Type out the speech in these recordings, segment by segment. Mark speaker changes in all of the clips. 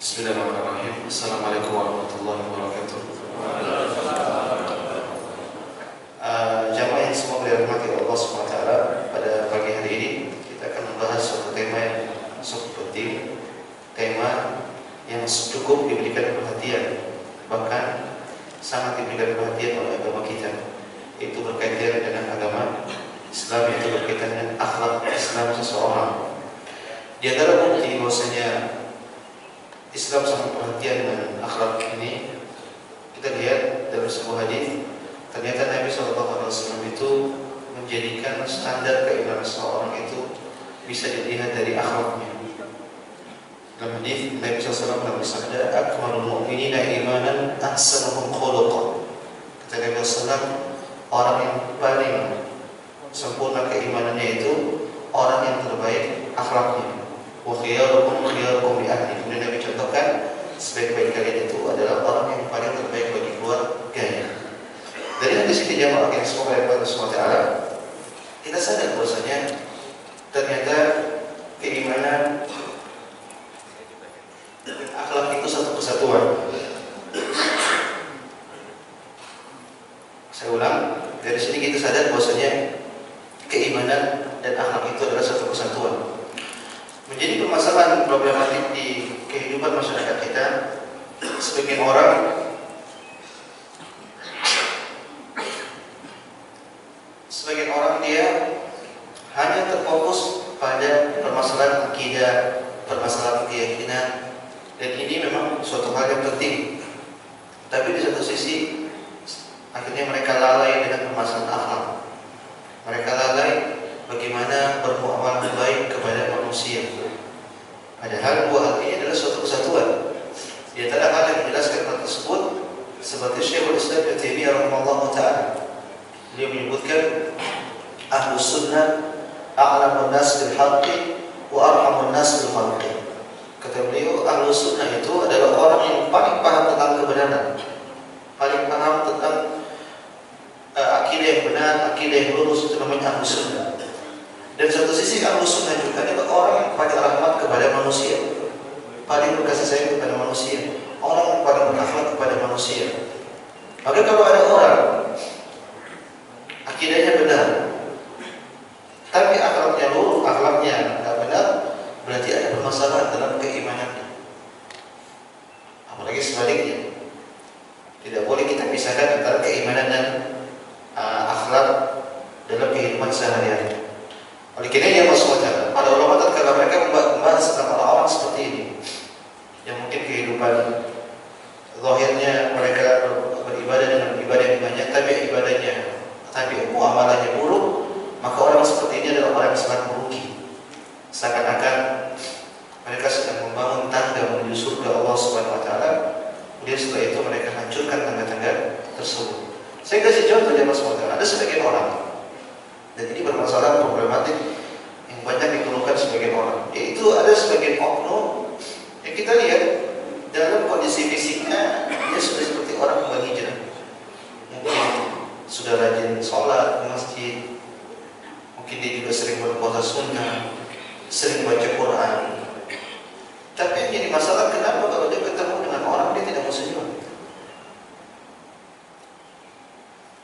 Speaker 1: Bismillahirrahmanirrahim. Assalamualaikum warahmatullahi wabarakatuh. Jamaah yang semua dirahmati Allah SWT, pada pagi hari ini kita akan membahas suatu tema yang sangat penting, tema yang cukup diberikan perhatian, bahkan sangat diberikan perhatian oleh agama kita, itu berkaitan dengan agama Islam, itu berkaitan dengan akhlak Islam seseorang. Di antara bukti bahwasanya Islam sangat perhatian dengan akhlak ini, kita lihat dalam sebuah hadis, ternyata Nabi SAW itu menjadikan standar keimanan seseorang itu bisa dilihat dari akhlaknya. Dalam hadis Nabi SAW bersabda, "Akmalul mu'minina imanan ahsanuhum khuluqan." Kata Nabi SAW, orang yang paling sempurna keimanannya itu orang yang terbaik akhlaknya. Wa khiyarukum khiyarukum li ahli. Kemudian Nabi contohkan, sebaik-baik kalian itu adalah orang yang paling terbaik bagi keluarganya. Dari hadis ini jamaah yang semoga Allah SWT, kita sadar bahwasanya ternyata keimanan dan akhlak itu satu kesatuan. Saya ulang, dari sini kita sadar bahwasanya keimanan dan akhlak itu adalah satu kesatuan. Menjadi permasalahan problematik di kehidupan masyarakat kita, sebagian orang dia hanya terfokus pada permasalahan akidah, permasalahan keyakinan, dan ini memang suatu hal yang penting. Tapi di satu sisi akhirnya mereka lalai dengan permasalahan akhlak. Mereka lalai bagaimana bermuamalah baik kepada manusia. Padahal dua hal ini adalah suatu kesatuan. Di antara hal yang menjelaskan hal tersebut, seperti Syekhul Islam Ibnu Taimiyah rahimahullah taala, beliau menyebutkan ahlus sunnah a'lamun nas bil haqqi wa arhamun nas bil khalqi. Kata beliau, ahlus sunnah itu adalah orang yang paling paham tentang kebenaran, paling paham tentang akidah yang benar, akidah yang lurus, itu namanya ahlus sunnah. Dan satu sisi ahlus sunnah juga adalah orang yang paling rahmat kepada manusia, paling berkasih sayang kepada manusia, orang yang paling berakhlak kepada manusia. Maka kalau ada orang akidahnya benar, tapi akhlaknya lurus, akhlaknya tidak benar, berarti ada permasalahan dalam keimanannya. Apalagi sebaliknya, tidak boleh kita pisahkan antara keimanan dan akhlak dalam kehidupan sehari-hari. Oleh karena ya maksudnya, ada ulama tatkala mereka membahas tentang orang-orang seperti ini, yang mungkin kehidupan zahirnya mereka beribadah dengan ibadah yang banyak, tapi muamalahnya buruk, maka orang seperti ini adalah orang yang sangat merugi. Seakan-akan mereka sedang membangun tangga menuju surga Allah Subhanahu Wa Taala, kemudian setelah itu mereka hancurkan tangga-tangga tersebut. Saya kasih contoh ya maksudnya, ada sebagian orang, dan ini bermasalah problematik yang banyak dikeluhkan sebagian orang, yaitu ada sebagian oknum yang kita lihat dalam kondisi fisiknya dia sudah seperti orang kembali hijrah, mungkin sudah rajin sholat di masjid, mungkin dia juga sering berpuasa sunnah, sering baca Quran. Tapi yang jadi masalah, kenapa kalau dia ketemu dengan orang dia tidak mau senyum?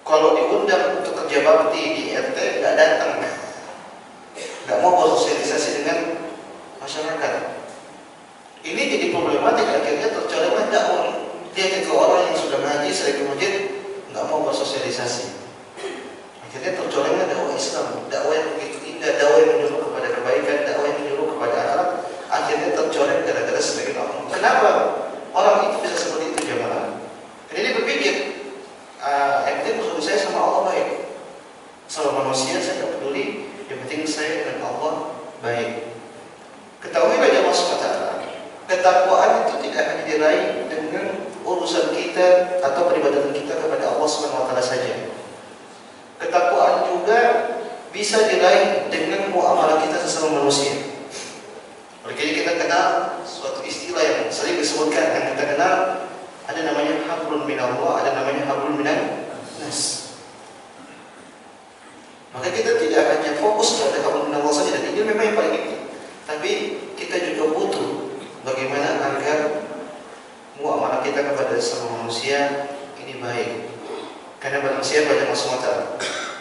Speaker 1: Kalau diundang untuk kerja bakti di RT nggak datang, nggak mau bersosialisasi dengan masyarakat. Ini jadi problematik, akhirnya tercolonglah dakwah. Dia ke orang yang sudah ngaji, sering ke masjid, nggak mau bersosialisasi. Akhirnya tercolonglah dakwah Islam, dakwah yang begitu indah, dakwah yang menyuruh kepada kebaikan, dakwah yang menyuruh kepada akhlak. Akhirnya tercoreng gara-gara sebagian orang. Kenapa orang itu bisa seperti itu jamaah? Jadi dia berpikir, yang penting urusan saya sama Allah baik, sama manusia saya tidak peduli, yang penting saya dengan Allah baik. Ketahuilah jemaah sekalian, ketakwaan itu tidak hanya diraih dengan urusan kita atau peribadatan kita kepada Allah Subhanahu Wa Taala saja. Ketakwaan juga bisa diraih dengan muamalah kita sesama manusia. Oleh karena kita kenal suatu istilah yang sering disebutkan, yang kita kenal, ada namanya hablun minallah, ada namanya hablun minan nas. Maka kita tidak hanya fokus pada hablun minallah saja, dan ini memang yang paling penting. Tapi kita juga butuh bagaimana agar kita kepada semua manusia ini baik. Karena barang siapa yang SWT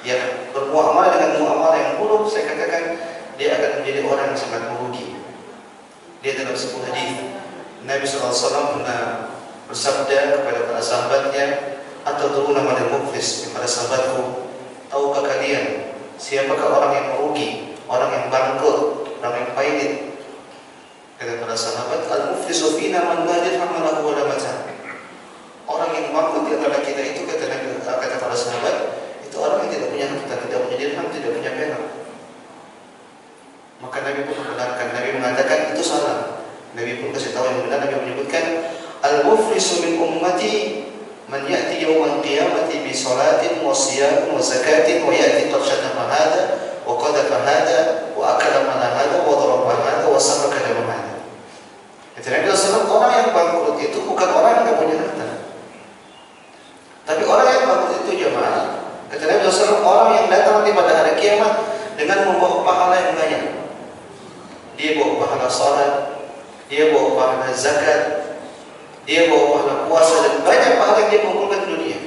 Speaker 1: yang bermuamalah dengan muamalah yang buruk, saya katakan dia akan menjadi orang yang sangat merugi. Dia dalam sebuah hadis Nabi SAW pernah bersabda kepada para sahabatnya, "Atadruna manil muflis?" Kepada sahabatku, tahukah kalian siapakah orang yang merugi, orang yang bangkrut, orang yang pailit? Kata para sahabat, "Al-muflisu fina man la dirham lahu wa la mata'." Orang yang bangkrut di antara kita itu, kata para sahabat, itu orang yang tidak punya harta, tidak punya dirham, tidak punya perak. Maka Nabi pun membenarkan. Nabi mengatakan itu salah. Nabi pun kasih tahu yang benar. Nabi menyebutkan, "Al-muflisu min ummati man ya'ti yawmal qiyamati bi salatin wa siyamin wa zakatin wa ya'ti qad shatama hadha wa qadhafa hadha wa akala mala hadha wa daraba hadha wa sabaka dama hadha." Kata Nabi SAW, orang yang bangkrut itu bukan orang yang tidak punya harta, tapi orang yang bangkrut itu jemaah. Kata Nabi SAW, orang yang datang nanti pada hari kiamat dengan membawa pahala yang banyak. Dia bawa pahala salat, dia bawa pahala zakat, dia bawa pahala puasa, dan banyak pahala yang dia kumpulkan di dunia.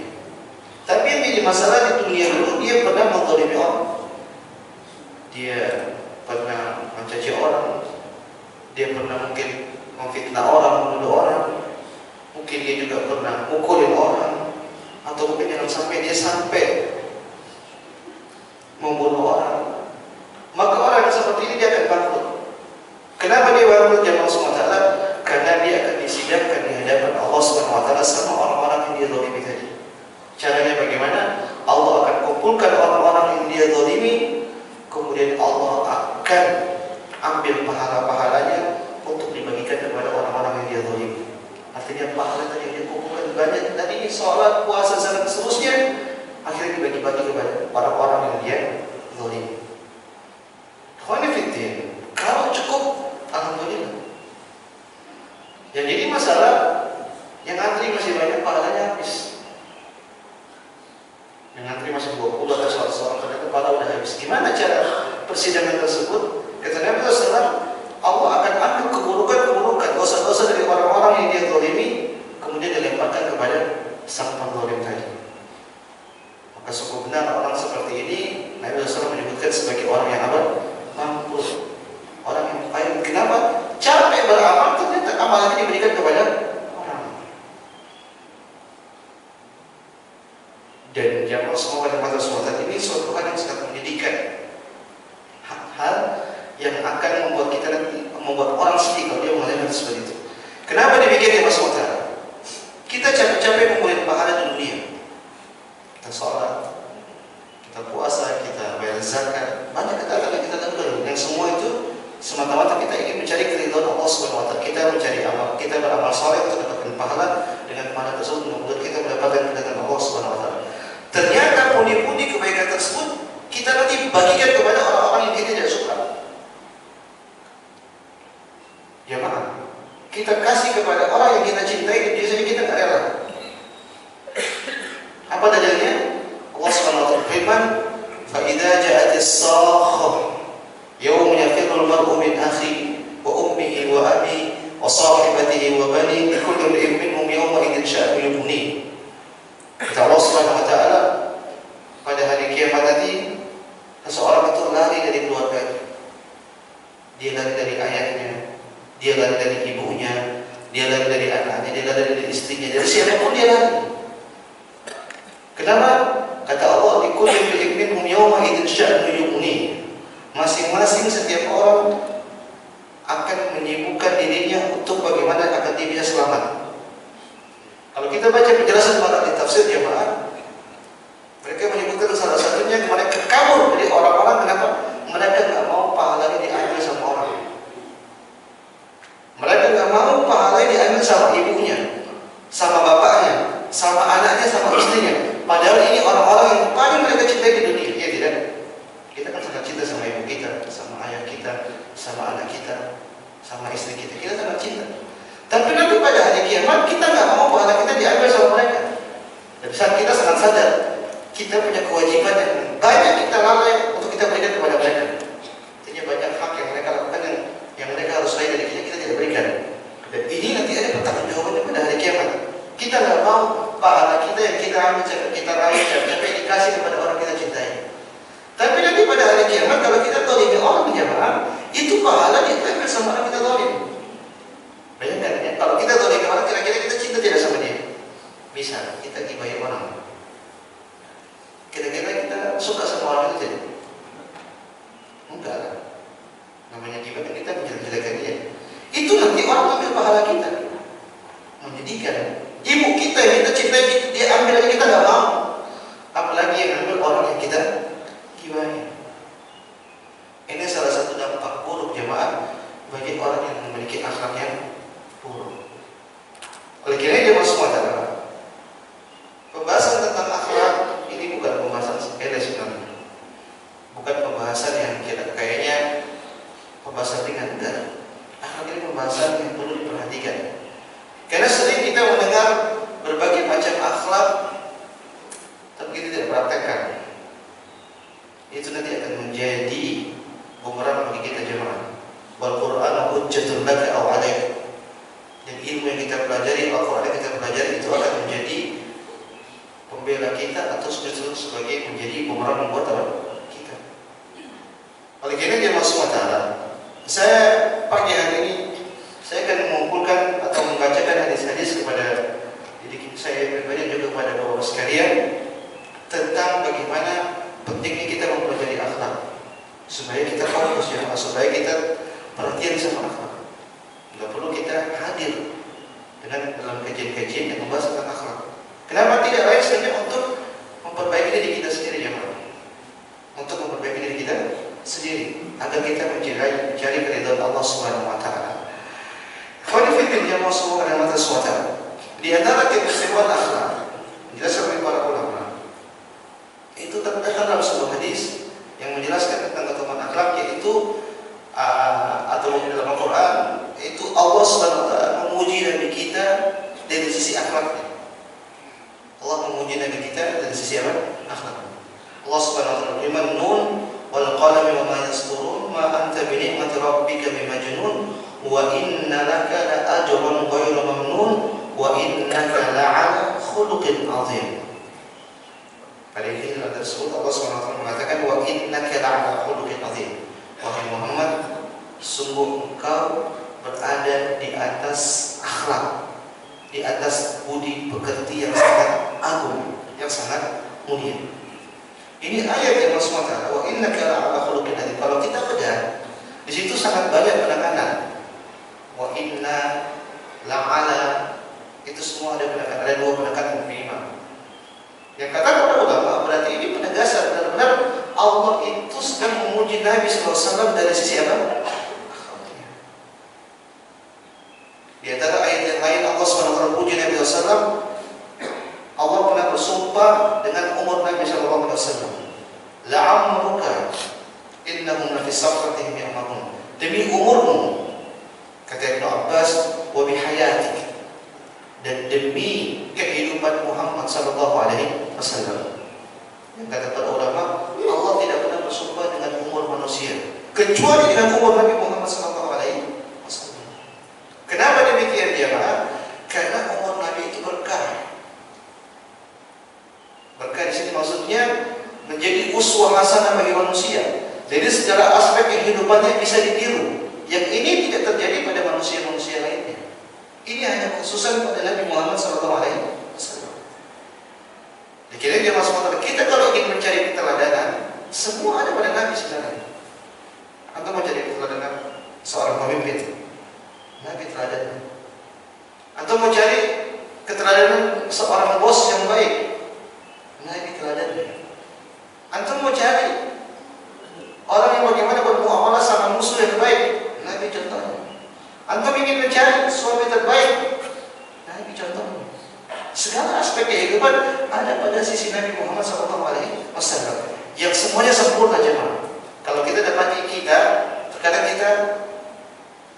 Speaker 1: Tapi yang jadi masalah di dunia dulu, dia pernah menzalimi orang, dia pernah mencaci orang, dia pernah mungkin memfitnah orang, menuduh orang, mungkin dia juga pernah mukulin orang, atau mungkin jangan sampai dia membunuh orang. Maka orang yang seperti ini dia akan bangkrut. Kenapa dia bangkrut jemaah SWT? Karena dia akan disidangkan di hadapan Allah SWT sama orang-orang yang dia zalimi tadi. Caranya bagaimana? Allah akan kumpulkan orang-orang yang dia zalimi, kemudian Allah akan ambil pahala-pahalanya untuk dibagikan kepada orang-orang yang dia zalimi. Artinya pahala tadi yang dia kumpulkan banyak, tadi sholat, puasa, zakat, seterusnya, akhirnya dibagi-bagi kepada orang-orang yang dia zalimi. Khonifiddin, kalau cukup, alhamdulillah. Yang jadi masalah, yang antri masih banyak, pahalanya habis. Yang antri masih 20 atau 100 orang, ternyata pahala udah habis. Gimana cara persidangan tersebut? Kata Nabi SAW, Allah akan ambil keburukan-keburukan, dosa-dosa dari orang-orang yang dia zalimi, kemudian dilemparkan kepada sang penzalim tadi. Maka cukup benar orang seperti ini, Nabi SAW menyebutkan sebagai orang yang mampu, orang yang payah. Kenapa? Capek beramal, ternyata amalannya diberikan kepada orang. Dan jamaah semua pada masa sholat ini suatu hal yang sangat menyedihkan, hal yang akan membuat kita nanti, membuat orang sedih kalau dia mengalami seperti itu. Kenapa demikian ya Mas Mota? Kita capek-capek mengumpulkan pahala di dunia. Kita sholat, kita puasa, kita bayar zakat, banyak ketaatan yang kita lakukan. Yang semua itu semata-mata kita ingin mencari keridhaan Allah SWT. Kita mencari amal, kita beramal saleh untuk mendapatkan pahala. Dengan pahala tersebut membuat kita mendapatkan keridhaan Allah SWT. Ternyata pundi-pundi kebaikan tersebut kita nanti bagikan kepada orang-orang yang kita tidak suka. Ya maaf, kita kasih kepada orang yang kita cintai dan biasanya kita tidak rela. Apa dalilnya? Allah SWT berfirman, فَإِذَا جَاءَتِ الصَّاخَّةُ يَوْمَ يَفِرُّ الْمَرْءُ مِنْ أَخِيهِ وَأُمِّهِ وَأَبِيهِ وَصَاحِبَتِهِ وَبَنِيهِ لِكُلِّ امْرِئٍ مِّنْهُمْ يَوْمَئِذٍ شَأْنٌ يُغْنِيهِ. Kata Allah SWT, pada hari kiamat nanti seseorang itu lari dari keluarganya, dia lari dari ayahnya, dia lari dari ibunya, dia lari dari anaknya, dia lari dari istrinya, dari siapapun dia lari. Kenapa? Kata Allah, likulli imri'in minhum yawma idzin sya'nun yughnihi. Masing-masing setiap orang akan menyibukkan dirinya untuk bagaimana agar dia bisa selamat. Kalau kita baca penjelasan para ahli tafsir jemaah, mereka menyebutkan salah satunya mereka kabur dari orang-orang. Kenapa? Mereka tidak mau pahalanya diambil sama orang. Mereka tidak mau pahalanya diambil sama ibunya, sama bapaknya, sama anaknya, sama istrinya. Padahal ini orang-orang yang paling mereka cintai di dunia. Ya tidak? Kita kan sangat cinta sama ibu kita, sama ayah kita, sama anak kita, sama istri kita. Kita sangat cinta. Tapi nanti pada hari kiamat kita nggak mau pahala kita diambil sama mereka. Dan saat kita sangat sadar, kita punya kewajiban yang banyak kita lalai untuk kita berikan kepada mereka. Artinya banyak hak yang mereka lakukan yang mereka harus raih dari kita tidak berikan. Dan ini nanti ada pertanggungjawabannya pada hari kiamat. Kita nggak mau pahala kita yang kita ambil, kita raih, capek dikasih kepada orang kita cintai. Tapi nanti pada hari kiamat kalau kita tolimi orang jamaah, itu pahala diambil sama orang kita tolim. Bayangkan ya, kalau kita tolimi orang, kira-kira kita cinta tidak sama dia? Bisa, kita gibahi orang. Kira-kira kita suka sama orang itu tidak? Enggak lah. Namanya gibah kan kita menjelek-jelekan dia. Itu nanti orang ambil pahala kita. Menyedihkan. Ibu kita yang kita cintai, dia ambil aja kita nggak mau. Apalagi yang ambil orang yang kita gibahi. Ini salah satu dampak buruk jemaah bagi orang yang memiliki akhlak yang buruk. Oleh karena dia masuk mata. Pembahasan tentang akhlak ini bukan pembahasan sepele sebenarnya. Bukan pembahasan yang kayaknya pembahasan ringan, enggak. Akhlak ini pembahasan yang perlu diperhatikan. Karena sering kita mendengar berbagai macam akhlak, tapi kita tidak praktekkan. Itu nanti akan menjadi bumerang bagi kita jemaah. Wal Qur'anu hujjatun laka aw 'alaik. Dan ilmu yang kita pelajari, Al-Qur'an yang kita pelajari itu akan menjadi pembela kita atau justru sebagai menjadi bumerang membuat kita. Oleh karena dia masuk mata. Saya pagi hari ini saya akan mengumpulkan atau membacakan hadis-hadis kepada diri saya pribadi juga kepada bapak sekalian tentang bagaimana pentingnya kita mempelajari akhlak supaya kita fokus ya, supaya kita perhatian sama akhlak. Tidak perlu kita hadir dengan dalam kajian-kajian yang membahas tentang akhlak. Kenapa tidak lain sebenarnya untuk memperbaiki diri kita sendiri jemaah, untuk memperbaiki diri kita sendiri agar kita mencari keridhaan Allah Subhanahu Wa Taala. Khawanifiddin yang masuk pada mata suatu di antara keistimewaan akhlak dijelaskan oleh para ulama itu terdapat dalam sebuah hadis yang menjelaskan tentang keutamaan akhlak, yaitu atau dalam Al-Quran itu Allah Subhanahu Wa Taala memuji Nabi kita dari sisi akhlaknya. Allah memuji Nabi kita dari sisi apa? Akhlak. Allah Subhanahu Wa Taala berfirman, "Nun wal qalami wa ma yasturun ma anta bi ni'mati rabbika bimajnun wa inna laka la ajran ghayra mamnun wa innaka la'ala khuluqin 'azim." Pada ayat tersebut Allah SWT mengatakan wa innaka la'ala khuluqin 'azim. Wahai Muhammad, sungguh engkau berada di atas akhlak, di atas budi pekerti yang sangat agung, yang sangat mulia. Ini ayat yang Allah SWT wa innaka la'ala khuluqin 'azim. Kalau kita bedah, di situ sangat banyak penekanan. Wa inna la'ala, itu semua ada penekanan, ada dua penekanan minimal. Yang kata para ulama berarti ini penegasan benar-benar Allah itu sedang memuji Nabi SAW dari sisi apa? Di antara ayat yang lain Allah SWT memuji Nabi SAW. Allah pernah bersumpah dengan umur Nabi SAW. La'amruka innahum lafi safratihim ya'mahun. Demi umurmu, kata Ibnu Abbas, wa bihayatik, dan demi kehidupan Muhammad sallallahu alaihi wasallam. Yang kata para ulama, Allah tidak pernah bersumpah dengan umur manusia kecuali dengan umur Nabi Muhammad sallallahu alaihi wasallam. Kenapa demikian dia, Pak? Karena umur Nabi itu berkah. Berkah di sini maksudnya menjadi uswah hasanah bagi manusia. Jadi secara aspek kehidupannya bisa ditiru. Yang ini tidak terjadi pada manusia-manusia lainnya. Ini hanya khususan pada Nabi Muhammad SAW. Dikira dia masuk kita kalau ingin mencari keteladanan, semua ada pada Nabi sebenarnya. Atau mau cari keteladanan seorang pemimpin, Nabi teladan. Atau mau cari keteladanan seorang bos yang baik, Nabi teladan. Atau mau cari orang yang bagaimana bermuamalah sama musuh yang baik, Nabi contohnya. Antum ingin mencari suami terbaik, Nabi contohnya. Segala aspek kehidupan ada pada sisi Nabi Muhammad SAW yang semuanya sempurna jemaah. Kalau kita dapati kita, terkadang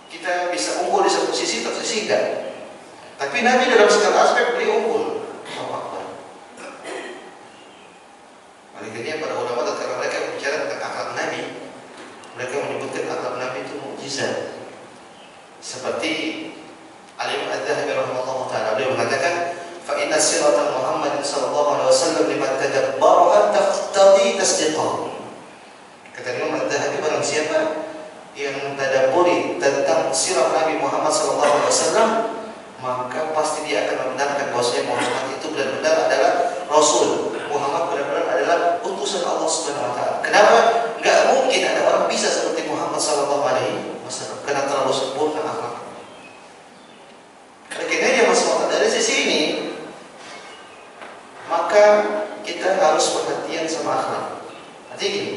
Speaker 1: kita bisa unggul di satu sisi, satu sisi enggak. Tapi Nabi dalam segala aspek beliau unggul. Akhirnya para ulama tatkala mereka bicara tentang akhlak Nabi, mereka menyebutkan akhlak Nabi itu mukjizat. Seperti Al-Imam Az-Zahabi rahimahullah taala beliau mengatakan inna sirata Muhammad sallallahu alaihi wasallam liman tadabbaraha taqtadi tasdiqah. Kata Imam Az-Zahabi, barang siapa yang mentadabburi tentang sirah Nabi Muhammad sallallahu alaihi wasallam, maka pasti dia akan membenarkan bahwasanya Muhammad itu benar-benar adalah Rasul. Muhammad benar-benar adalah utusan Allah Subhanahu wa taala. Kenapa? Enggak mungkin ada orang bisa seperti Muhammad sallallahu alaihi wasallam karena terlalu sempurna akhlak. Karena masalah dari sisi ini, maka kita harus perhatian sama akhlak. Artinya gini,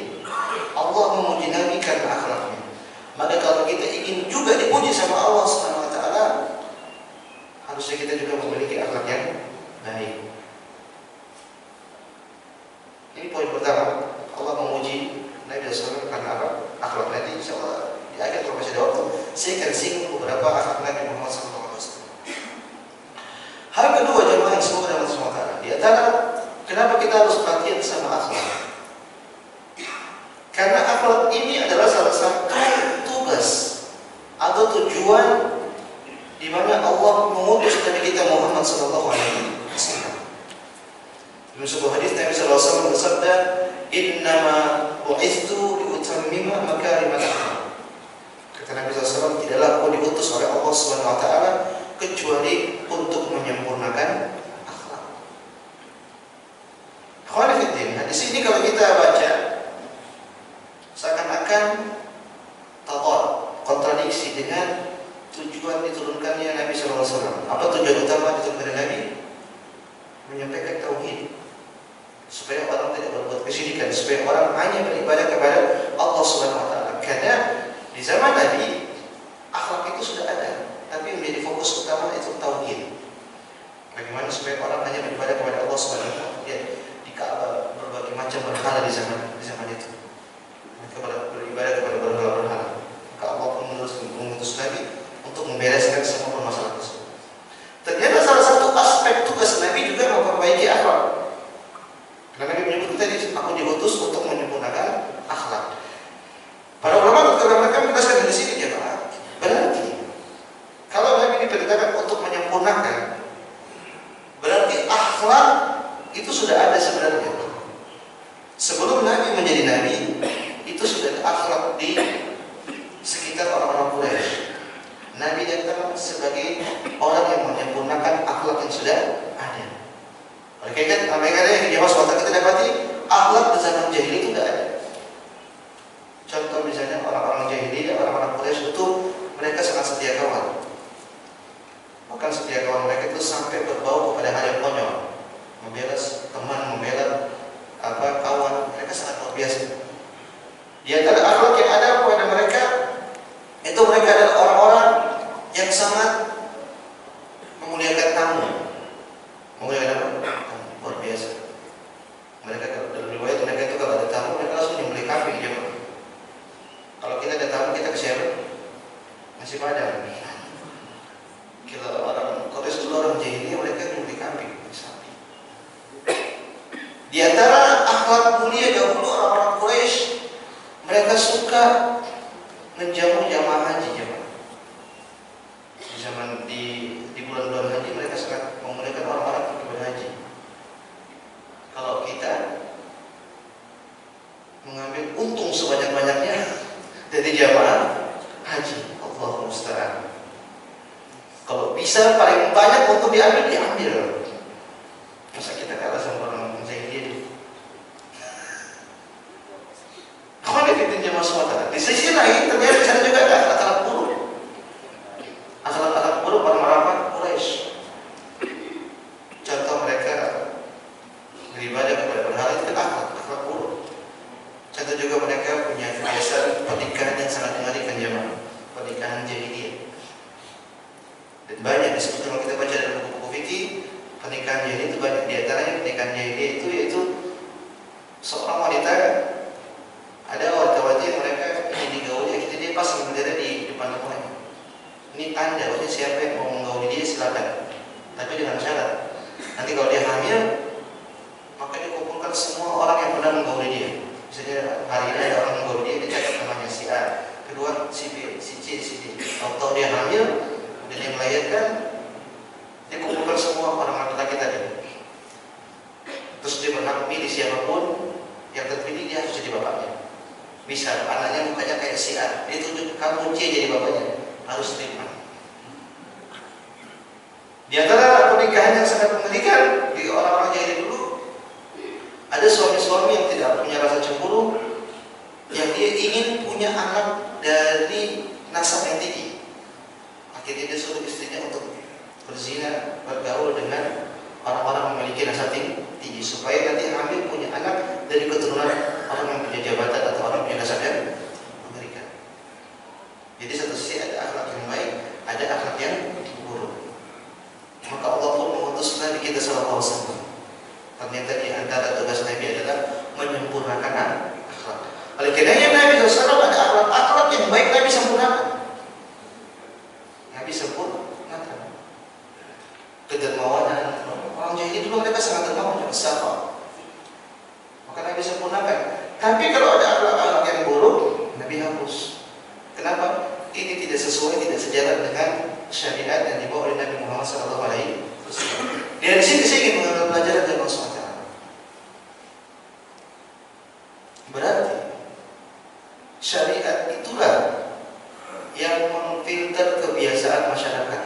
Speaker 1: Allah memuji Nabi karena akhlaknya. Maka kalau kita ingin juga dipuji sama Allah Subhanahu wa taala, harusnya kita juga memiliki akhlak yang baik. Ini poin pertama. Allah memuji Nabi SAW karena apa? Akhlak. Nanti insyaallah di akhir kalau masih ada waktu, saya akan singgung beberapa akhlak Nabi Muhammad SAW. Hal kedua, jemaah yang semoga dalam semua cara, di antara kenapa kita harus perhatian sama akhlak? Karena akhlak ini adalah salah satu tugas atau tujuan di mana Allah mengutus Nabi kita Muhammad sallallahu alaihi wasallam. Dalam sebuah hadis Nabi sallallahu alaihi wasallam bersabda, "Innama bu'itsu liutammima makarimal akhlaq." Kata Nabi sallallahu alaihi wasallam, tidaklah aku diutus oleh Allah Subhanahu wa taala kecuali untuk menyempurnakan akhlak. Khawanifiddin, di sini kalau kita baca seakan-akan tadad, kontradiksi dengan tujuan diturunkannya Nabi SAW. Apa tujuan utama diturunkannya Nabi? Menyampaikan tauhid, supaya orang tidak berbuat kesyirikan, supaya orang hanya beribadah kepada Allah Subhanahu wa taala. Karena di zaman Nabi akhlak itu sudah ada, tapi yang menjadi fokus utama itu tauhid. Bagaimana supaya orang hanya beribadah kepada Allah Subhanahu wa taala. Ya, di Ka'bah berbagai macam berhala di zaman itu. Mereka beribadah kepada berhala-berhala. Maka Allah pun mengutus Nabi untuk membereskan semua permasalahan tersebut. Ternyata salah satu aspek tugas Nabi juga memperbaiki akhlak. Karena Nabi menyebut tadi, aku diutus untuk menyempurnakan akhlak. Para ulama mereka menegaskan di sini, jemaah, berarti kalau Nabi diperintahkan untuk menyempurnakan, berarti akhlak itu sudah ada sebenarnya. Sebelum Nabi menjadi Nabi, itu sudah ada akhlak di sekitar orang-orang Quraisy. Nabi datang sebagai orang yang menyempurnakan akhlak yang sudah ada. Oleh karena yang di Jawa kita dapati akhlak di zaman jahili itu tidak ada. Contoh misalnya orang-orang jahili, orang-orang Quraisy itu mereka sangat setia kawan. Bahkan setia kawan mereka itu sampai berbau kepada hal yang konyol, membela teman, membela kawan. Mereka sangat luar biasa. Di antara akhlak yang ada pada mereka itu mereka adalah orang-orang yang sangat memuliakan tamu. Memuliakan tamu, luar biasa. Mereka dalam riwayat mereka itu kalau ada tamu mereka langsung nyembelih kambing jemaah. Kalau kita ada tamu kita ke siapa? Nasi Padang. Kalau orang Quraisy dulu orang jahiliyah mereka nyembelih kambing, sapi. Di antara akhlak mulia dahulu orang-orang Quraisy, mereka suka menjamu jamaah haji jemaah. Di zaman di bulan-bulan haji mereka sangat memuliakan orang-orang yang berhaji. Kalau kita mengambil untung sebanyak-banyaknya dari jamaah haji, Allahu musta'an. Kalau bisa paling banyak untuk diambil. Masa kita kalah sama orang jahiliyah? Khawanifiddin jamaah semata. Di sisi lain ternyata di sana juga ada akhlak buruk. Akhlak buruk orang-orang Quraisy. Contoh mereka beribadah kepada berhala itu kan akhlak buruk. Contoh juga mereka punya kebiasaan pernikahan yang sangat mengerikan jemaah, pernikahan jahiliyah. Dan banyak disebut kalau kita baca dalam buku-buku fikih, pernikahan jahiliyah itu banyak. Di antaranya pernikahan jahiliyah itu yaitu seorang wanita, ada wanita yang mereka ingin digauli, akhirnya dia pasang bendera di depan rumahnya. Ini tanda, maksudnya siapa yang mau menggauli dia silakan, tapi dengan syarat nanti kalau dia hamil, maka dia kumpulkan semua orang yang pernah menggauli dia. Misalnya hari ini ada orang menggauli dia, dia catat namanya si A, kedua si B, si C, si D. Kalau dia hamil dan dia melahirkan, dia kumpulkan semua orang laki-laki tadi. kunci jadi bapaknya, harus terima. Di antara pernikahan yang sangat mengerikan di orang-orang jahiliyah dulu, ada suami-suami yang tidak punya rasa cemburu, yang dia ingin punya anak dari nasab yang tinggi. Akhirnya dia suruh istrinya untuk berzina, bergaul dengan orang-orang memiliki nasab tinggi, supaya nanti hamil punya anak dari keturunan orang yang punya jabatan atau orang punya nasab yang mengerikan. Jadi satu sisi ada akhlak yang baik, ada akhlak yang buruk. Maka Allah pun mengutus Nabi kita sallallahu alaihi wasallam. Ternyata di antara tugas Nabi adalah menyempurnakan akhlak. Oleh karenanya Nabi SAW ada akhlak-akhlak yang baik Nabi sempurnakan. Nabi sempurnakan. Kedermawanan, orang jahili dulu mereka sangat dermawan, sabar. Maka Nabi sempurnakan. Tapi kalau ada akhlak-akhlak yang buruk, Nabi hapus. Kenapa? Ini tidak sesuai, tidak sejalan dengan syariat yang dibawa oleh Nabi Muhammad SAW. Dari sini saya ingin mengambil pelajaran dari Allah SWT. Berarti syariat itulah yang memfilter kebiasaan masyarakat